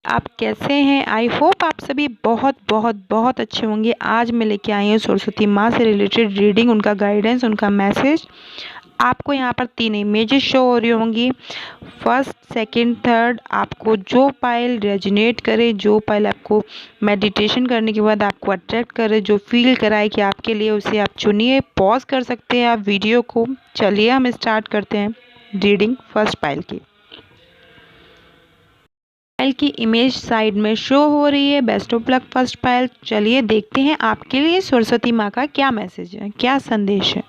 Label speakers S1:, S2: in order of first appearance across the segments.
S1: आप कैसे हैं? आई होप आप सभी बहुत बहुत बहुत अच्छे होंगे। आज मैं लेके आई हूँ सरस्वती माँ से रिलेटेड रीडिंग, उनका गाइडेंस, उनका मैसेज। आपको यहाँ पर 3 इमेजेस शो हो रही होंगी। First, second, third. आपको जो पाइल रेजोनेट करे, जो पाइल आपको मेडिटेशन करने के बाद आपको अट्रैक्ट करे, जो फील कराए कि आपके लिए, उसे आप चुनिए। पॉज कर सकते हैं आप वीडियो को। चलिए हम स्टार्ट करते हैं रीडिंग फर्स्ट पाइल की। पाइल की इमेज साइड में शो हो रही है। Best of luck first pile. चलिए देखते हैं आपके लिए सरस्वती माँ का क्या मैसेज है, क्या संदेश है।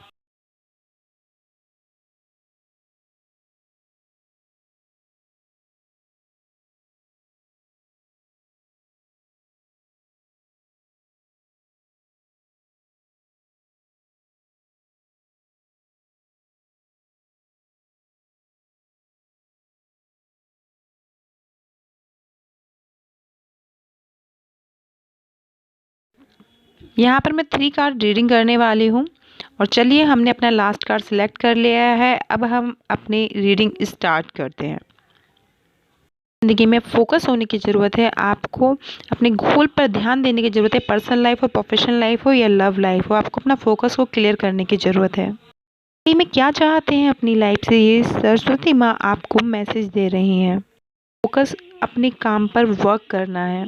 S1: यहाँ पर मैं 3 कार्ड रीडिंग करने वाली हूँ और चलिए हमने अपना लास्ट कार्ड सिलेक्ट कर लिया है। अब हम अपनी रीडिंग स्टार्ट करते हैं। ज़िंदगी में फोकस होने की ज़रूरत है। आपको अपने गोल पर ध्यान देने की ज़रूरत है। पर्सनल लाइफ हो, प्रोफेशनल लाइफ हो या लव लाइफ हो, आपको अपना फोकस को क्लियर करने की ज़रूरत है। ये में क्या चाहते हैं अपनी लाइफ से, ये सरस्वती माँ आपको मैसेज दे रही हैं। फोकस अपने काम पर वर्क करना है।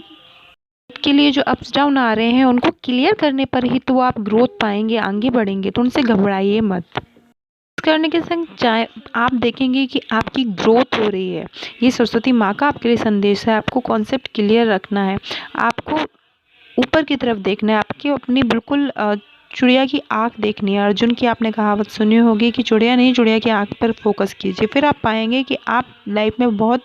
S1: के लिए जो अप्स डाउन आ रहे हैं उनको क्लियर करने पर ही तो आप ग्रोथ पाएंगे, आगे बढ़ेंगे। तो उनसे घबराइए मत। करने के संग चाहे आप देखेंगे कि आपकी ग्रोथ हो रही है। ये सरस्वती माँ का आपके लिए संदेश है। आपको कॉन्सेप्ट क्लियर रखना है, आपको ऊपर की तरफ देखना है, आपकी अपनी बिल्कुल चिड़िया की आँख देखनी है। अर्जुन की आपने कहावत सुनी होगी कि चिड़िया नहीं, चिड़िया की आँख पर फोकस कीजिए, फिर आप पाएंगे कि आप लाइफ में बहुत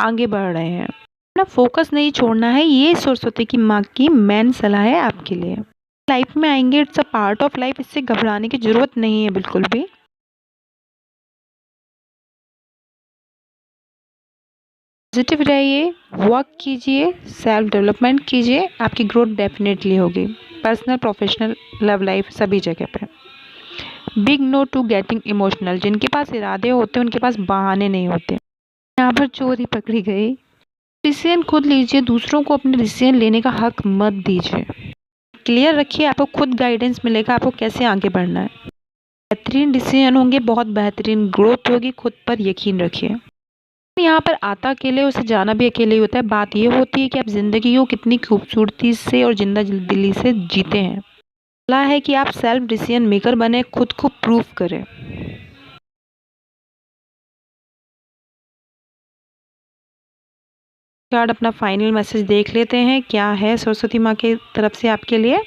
S1: आगे बढ़ रहे हैं। अपना फोकस नहीं छोड़ना है। ये सरस्वती की माँ की मेन सलाह है आपके लिए। लाइफ में आएंगे, it's a part of life. इससे घबराने की जरूरत नहीं है बिल्कुल भी। पॉजिटिव रहिए, वर्क कीजिए, सेल्फ डेवलपमेंट कीजिए, आपकी ग्रोथ डेफिनेटली होगी। पर्सनल, प्रोफेशनल, लव लाइफ सभी जगह पे। Big no to getting emotional. जिनके पास इरादे होते हैं उनके पास बहाने नहीं होते। यहाँ पर चोरी पकड़ी गई। डिसीजन खुद लीजिए, दूसरों को अपने डिसीजन लेने का हक मत दीजिए। क्लियर रखिए, आपको खुद गाइडेंस मिलेगा आपको कैसे आगे बढ़ना है। बेहतरीन डिसीजन होंगे, बहुत बेहतरीन ग्रोथ होगी। खुद पर यकीन रखिए। यहाँ पर आता अकेले, उसे जाना भी अकेले ही होता है। बात ये होती है कि आप ज़िंदगी को कितनी खूबसूरती से और जिंदा दिली से जीते हैं। सलाह है कि आप सेल्फ डिसीजन मेकर बने, खुद को प्रूव करें। कार्ड अपना फाइनल मैसेज देख लेते हैं, क्या है सरस्वती माँ की तरफ से आपके लिए।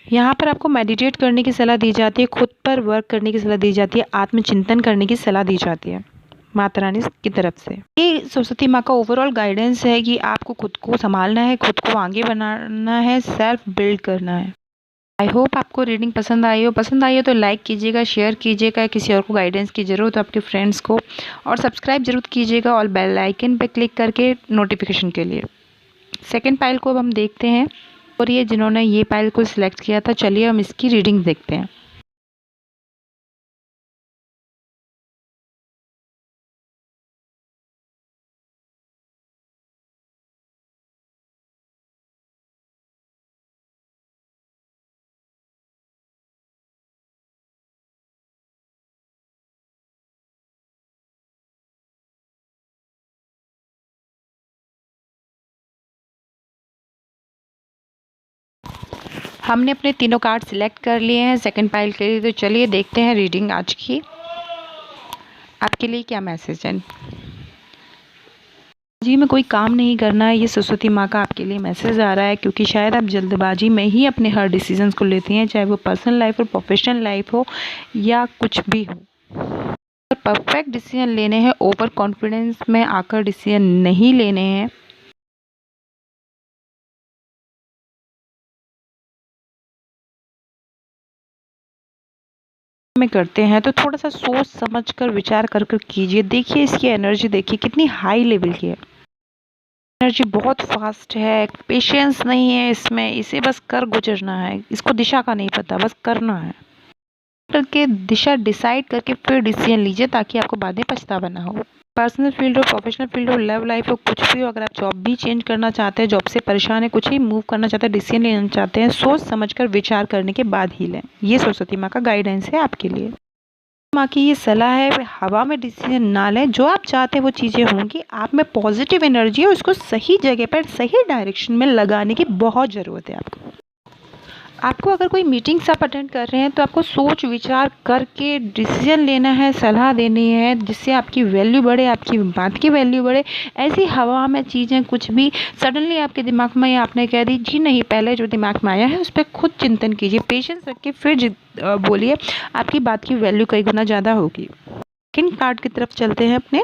S1: यहाँ पर आपको मेडिटेट करने की सलाह दी जाती है, खुद पर वर्क करने की सलाह दी जाती है, आत्मचिंतन करने की सलाह दी जाती है माता रानी की तरफ से। ये सरस्वती माँ का ओवरऑल गाइडेंस है कि आपको खुद को संभालना है, खुद को आगे बनाना है, सेल्फ बिल्ड करना है। आई होप आपको रीडिंग पसंद आई हो। पसंद आई हो तो लाइक कीजिएगा, शेयर कीजिएगा। किसी और को गाइडेंस की ज़रूरत हो आपके फ्रेंड्स को, और सब्सक्राइब जरूर कीजिएगा और बेल आइकन पर क्लिक करके नोटिफिकेशन के लिए। सेकेंड पाइल को अब हम देखते हैं, और ये जिन्होंने ये पाइल को सिलेक्ट किया था, चलिए हम इसकी रीडिंग देखते हैं। हमने अपने तीनों कार्ड सिलेक्ट कर लिए हैं सेकंड पाइल के लिए। तो चलिए देखते हैं रीडिंग आज की आपके लिए क्या मैसेज है। जी में कोई काम नहीं करना है, ये सरस्वती माँ का आपके लिए मैसेज आ रहा है, क्योंकि शायद आप जल्दबाजी में ही अपने हर डिसीजंस को लेते हैं, चाहे वो पर्सनल लाइफ हो, प्रोफेशनल लाइफ हो या कुछ भी हो। परफेक्ट डिसीजन लेने हैं, ओवर कॉन्फिडेंस में आकर डिसीजन नहीं लेने हैं। में करते हैं तो थोड़ा सा सोच समझ कर विचार कर कर कीजिए। देखिए इसकी एनर्जी, देखिए कितनी हाई लेवल की है। एनर्जी बहुत फास्ट है, पेशेंस नहीं है इसमें। इसे बस कर गुजरना है, इसको दिशा का नहीं पता, बस करना है। करके दिशा डिसाइड करके फिर डिसीजन लीजिए, ताकि आपको बाद में पछतावा ना हो। पर्सनल फील्ड हो, प्रोफेशनल फील्ड हो, लव लाइफ हो, कुछ भी हो, अगर आप जॉब भी चेंज करना चाहते हैं, जॉब से परेशान है, कुछ ही मूव करना चाहते हैं, डिसीजन लेना चाहते हैं, सोच समझकर विचार करने के बाद ही लें। ये सरस्वती माँ का गाइडेंस है आपके लिए। माँ की ये सलाह है, हवा में डिसीजन ना लें, जो आप चाहते हैं वो चीज़ें होंगी। आप में पॉजिटिव एनर्जी है, उसको सही जगह पर सही डायरेक्शन में लगाने की बहुत ज़रूरत है आपको। आपको अगर कोई मीटिंग्स आप अटेंड कर रहे हैं तो आपको सोच विचार करके डिसीजन लेना है, सलाह देनी है, जिससे आपकी वैल्यू बढ़े, आपकी बात की वैल्यू बढ़े। ऐसी हवा में चीज़ें कुछ भी सडनली आपके दिमाग में आपने कह दी जी नहीं, पहले जो दिमाग में आया है उस पर खुद चिंतन कीजिए, पेशेंस रख के फिर बोलिए, आपकी बात की वैल्यू कई गुना ज़्यादा होगी। किन कार्ड की तरफ चलते हैं अपने।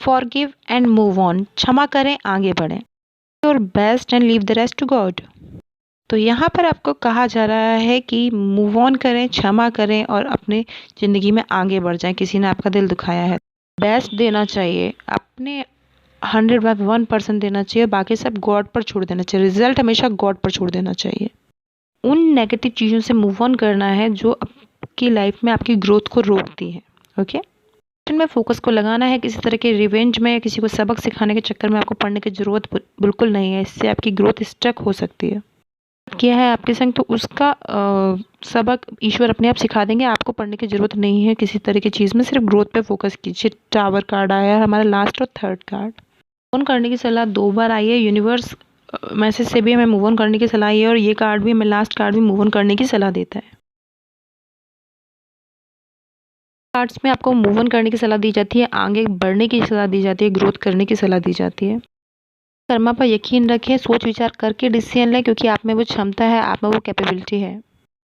S1: फॉरगिव एंड मूव ऑन, क्षमा करें, आगे बढ़ें। Your best and leave the rest to God. तो यहाँ पर आपको कहा जा रहा है कि मूव ऑन करें, क्षमा करें और अपने ज़िंदगी में आगे बढ़ जाएं। किसी ने आपका दिल दुखाया है, बेस्ट देना चाहिए, अपने 100/1% देना चाहिए, बाकी सब गॉड पर छोड़ देना चाहिए। रिजल्ट हमेशा गॉड पर छोड़ देना चाहिए। उन नेगेटिव चीज़ों से मूव ऑन करना है जो आपकी लाइफ में आपकी ग्रोथ को रोकती हैं। ओके, में फोकस को लगाना है। किसी तरह के रिवेंज में, किसी को सबक सिखाने के चक्कर में आपको पढ़ने की ज़रूरत बिल्कुल नहीं है। इससे आपकी ग्रोथ स्टक हो सकती है। किया है आपके संग तो उसका सबक ईश्वर अपने आप सिखा देंगे। आपको पढ़ने की ज़रूरत नहीं है किसी तरह की चीज़ में, सिर्फ ग्रोथ पे फोकस कीजिए। टावर कार्ड आया है हमारा लास्ट और थर्ड कार्ड। मूव ऑन करने की सलाह 2 बार आई है। यूनिवर्स मैसेज से भी हमें मूव ऑन करने की सलाह आई है और ये कार्ड भी हमें, लास्ट कार्ड भी मूव ऑन करने की सलाह देता है। कार्ड्स में आपको मूव ऑन करने की सलाह दी जाती है, आगे बढ़ने की सलाह दी जाती है, ग्रोथ करने की सलाह दी जाती है। कर्मा पर यकीन रखें, सोच विचार करके डिसीजन लें, क्योंकि आप में वो क्षमता है, आप में वो कैपेबिलिटी है।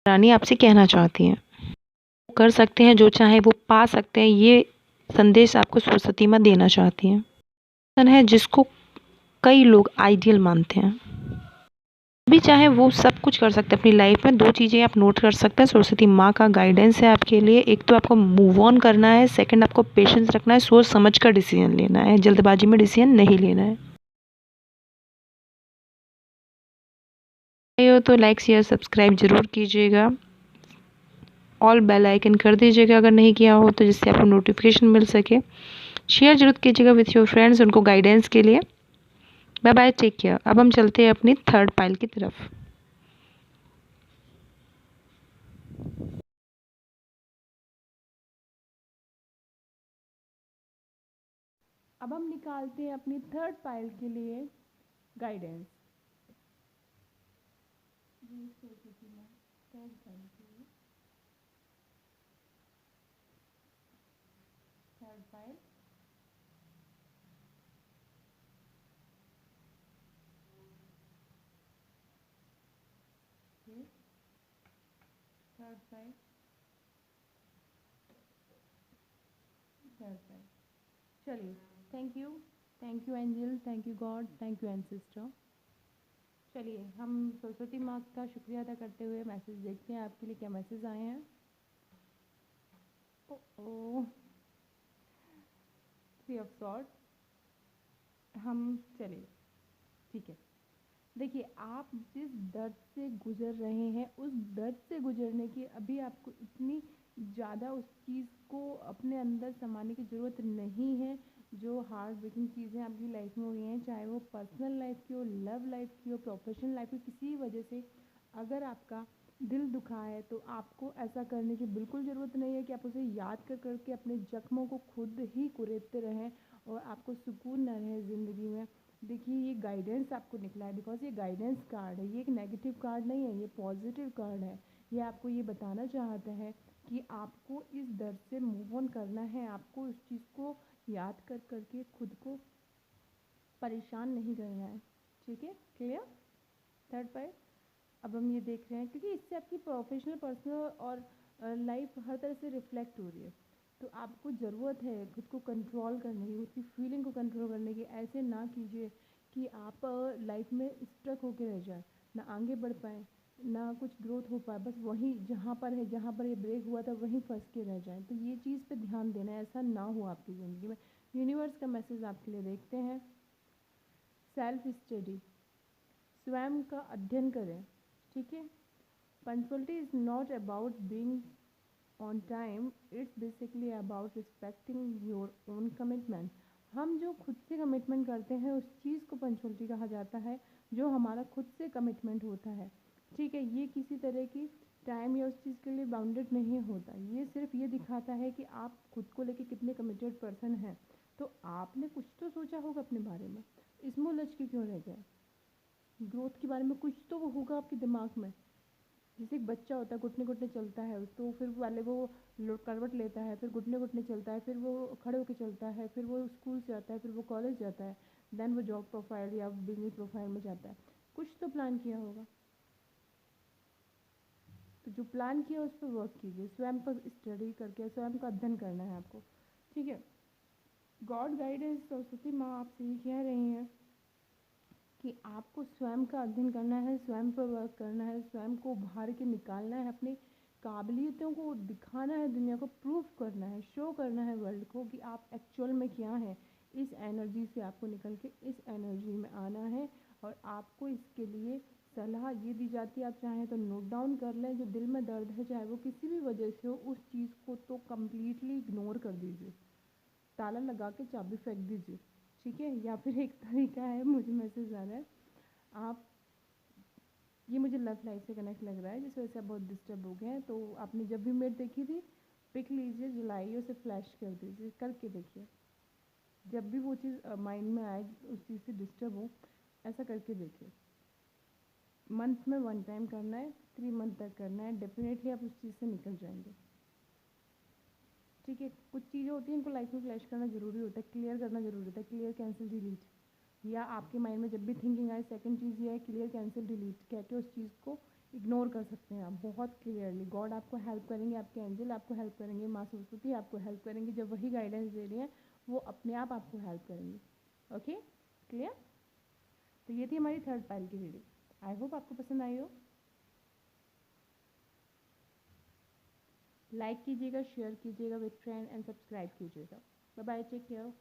S1: रानी आपसे कहना चाहती हैं, कर सकते हैं, जो चाहे वो पा सकते हैं। ये संदेश आपको सरस्वती माँ देना चाहती हैं। है जिसको कई लोग आइडियल मानते हैं, भी चाहे वो सब कुछ कर सकते हैं अपनी लाइफ में। 2 चीज़ें आप नोट कर सकते हैं, सरस्वती माँ का गाइडेंस है आपके लिए। एक तो आपको मूव ऑन करना है, सेकंड आपको पेशेंस रखना है, सोच समझ कर डिसीजन लेना है, जल्दबाजी में डिसीजन नहीं लेना है। हो तो लाइक शेयर सब्सक्राइब जरूर कीजिएगा, ऑल बेल आइकन कर दीजिएगा अगर नहीं किया हो तो, जिससे आपको नोटिफिकेशन मिल सके। शेयर जरूर कीजिएगा विथ योर फ्रेंड्स, उनको गाइडेंस के लिए। Bye bye, take care. अब हम चलते हैं अपनी थर्ड पाइल की तरफ। अब हम निकालते हैं अपनी थर्ड पाइल के लिए गाइडेंस। थर्ड पाइल के लिए third pile. Third pile, third pile. चलिए, thank you angel, thank you God, thank you ancestor. चलिए, हम सरस्वती माँ का शुक्रिया अदा करते हुए मैसेज देखते हैं आपके लिए क्या मैसेज आए हैं। ओ 3 ऑफ सॉर्ड्स। हम चलिए, ठीक है। देखिए, आप जिस दर्द से गुजर रहे हैं, उस दर्द से गुजरने की अभी आपको इतनी ज़्यादा उस चीज़ को अपने अंदर समाने की ज़रूरत नहीं है। जो हार्ट ब्रेकिंग चीज़ें आपकी लाइफ में हुई हैं, चाहे वो पर्सनल लाइफ की हो, लव लाइफ की हो, प्रोफेशनल लाइफ की, किसी वजह से अगर आपका दिल दुखा है तो आपको ऐसा करने की बिल्कुल ज़रूरत नहीं है कि आप उसे याद कर करके अपने जख्मों को खुद ही कुरेदते रहें और आपको सुकून न रहे ज़िंदगी में। देखिए, ये गाइडेंस आपको निकला है, बिकॉज ये गाइडेंस कार्ड है, ये एक नेगेटिव कार्ड नहीं है, ये पॉजिटिव कार्ड है। ये आपको ये बताना चाहता है कि आपको इस दर्द से मूव ऑन करना है, आपको उस चीज़ को याद कर करके खुद को परेशान नहीं करना है। ठीक है, क्लियर। Third point. अब हम ये देख रहे हैं क्योंकि इससे आपकी प्रोफेशनल, पर्सनल और लाइफ हर तरह से रिफ्लेक्ट हो रही है। तो आपको ज़रूरत है खुद को कंट्रोल करने की, खुद की फीलिंग को कंट्रोल करने की। ऐसे ना कीजिए कि आप लाइफ में स्ट्रक होकर रह जाए, ना आगे बढ़ पाए, ना कुछ ग्रोथ हो पाए, बस वहीं जहाँ पर है, जहाँ पर ये ब्रेक हुआ था वहीं फंस के रह जाए। तो ये चीज़ पे ध्यान देना है, ऐसा ना हो आपकी ज़िंदगी में। यूनिवर्स का मैसेज आपके लिए देखते हैं। सेल्फ स्टडी, स्वयं का अध्ययन करें। ठीक है, punctuality is not about being
S2: on time, it's basically about respecting your own commitment. हम जो खुद से कमिटमेंट करते हैं उस चीज़ को पंचुअलिटी कहा जाता है, जो हमारा खुद से कमिटमेंट होता है। ठीक है, ये किसी तरह की टाइम या उस चीज़ के लिए बाउंडेड नहीं होता, ये सिर्फ ये दिखाता है कि आप खुद को लेके कितने कमिटेड पर्सन हैं। तो आपने कुछ तो सोचा होगा अपने बारे में, इसमें उलझ के क्यों रह गए? ग्रोथ के बारे में कुछ तो वो होगा आपके दिमाग में। जैसे एक बच्चा होता है, घुटने घुटने चलता है, तो फिर पहले वो करवट लेता है, फिर घुटने घुटने चलता है, फिर वो खड़े होकर चलता है, फिर वो स्कूल से आता है, फिर वो कॉलेज जाता है, देन वो जॉब प्रोफाइल या बिजनेस प्रोफाइल में जाता है। कुछ तो प्लान किया होगा, तो जो प्लान किया उस पर वर्क कीजिए, स्वयं पर स्टडी करके स्वयं का अध्ययन करना है आपको। ठीक है, गॉड गाइडेंस सरस्वती माँ आपसे ये कह रही हैं कि आपको स्वयं का अध्ययन करना है, स्वयं पर वर्क करना है, स्वयं को उभार के निकालना है, अपनी काबिलियतों को दिखाना है, दुनिया को प्रूव करना है, शो करना है वर्ल्ड को कि आप एक्चुअल में क्या हैं। इस एनर्जी से आपको निकल के इस एनर्जी में आना है। और आपको इसके लिए सलाह ये दी जाती है, आप चाहें तो नोट डाउन कर लें। जो दिल में दर्द है, चाहे वो किसी भी वजह से हो, उस चीज़ को तो कम्प्लीटली इग्नोर कर दीजिए, ताला लगा के चाबी फेंक दीजिए। ठीक है, या फिर एक तरीका है, मुझे मैसेज आ रहा है, आप, ये मुझे लव लाइफ से कनेक्ट लग रहा है, जिस वजह से आप बहुत डिस्टर्ब हो गए हैं। तो आपने जब भी मेट देखी थी, पिक लीजिए, जलाइए, उसे फ्लैश कर दीजिए, करके देखिए। जब भी वो चीज़ माइंड में आए, उस चीज़ से डिस्टर्ब हो, ऐसा करके देखिए। मंथ में 1 टाइम करना है, 3 मंथ तक करना है, डेफिनेटली आप उस चीज़ से निकल जाएंगे। ठीक है, कुछ चीज़ें होती हैं इनको लाइफ में फ्लैश करना ज़रूरी होता है, क्लियर करना ज़रूरी होता है, क्लियर कैंसिल डिलीट। या आपके माइंड में जब भी थिंकिंग आए, सेकंड चीज़ ये है, क्लियर कैंसिल डिलीट कह के उस चीज़ को इग्नोर कर सकते हैं आप बहुत क्लियरली। गॉड आपको हेल्प करेंगे, आपके एंजल आपको हेल्प करेंगे, माँ सरस्वती आपको हेल्प करेंगी, जब वही गाइडेंस दे रही हैं वो अपने आप आपको हेल्प करेंगी। Okay, clear? तो ये थी हमारी थर्ड पाइल की रीडिंग। आई होप आपको पसंद आई हो। लाइक कीजिएगा, शेयर कीजिएगा विद फ्रेंड एंड सब्सक्राइब कीजिएगा। Bye bye, take care.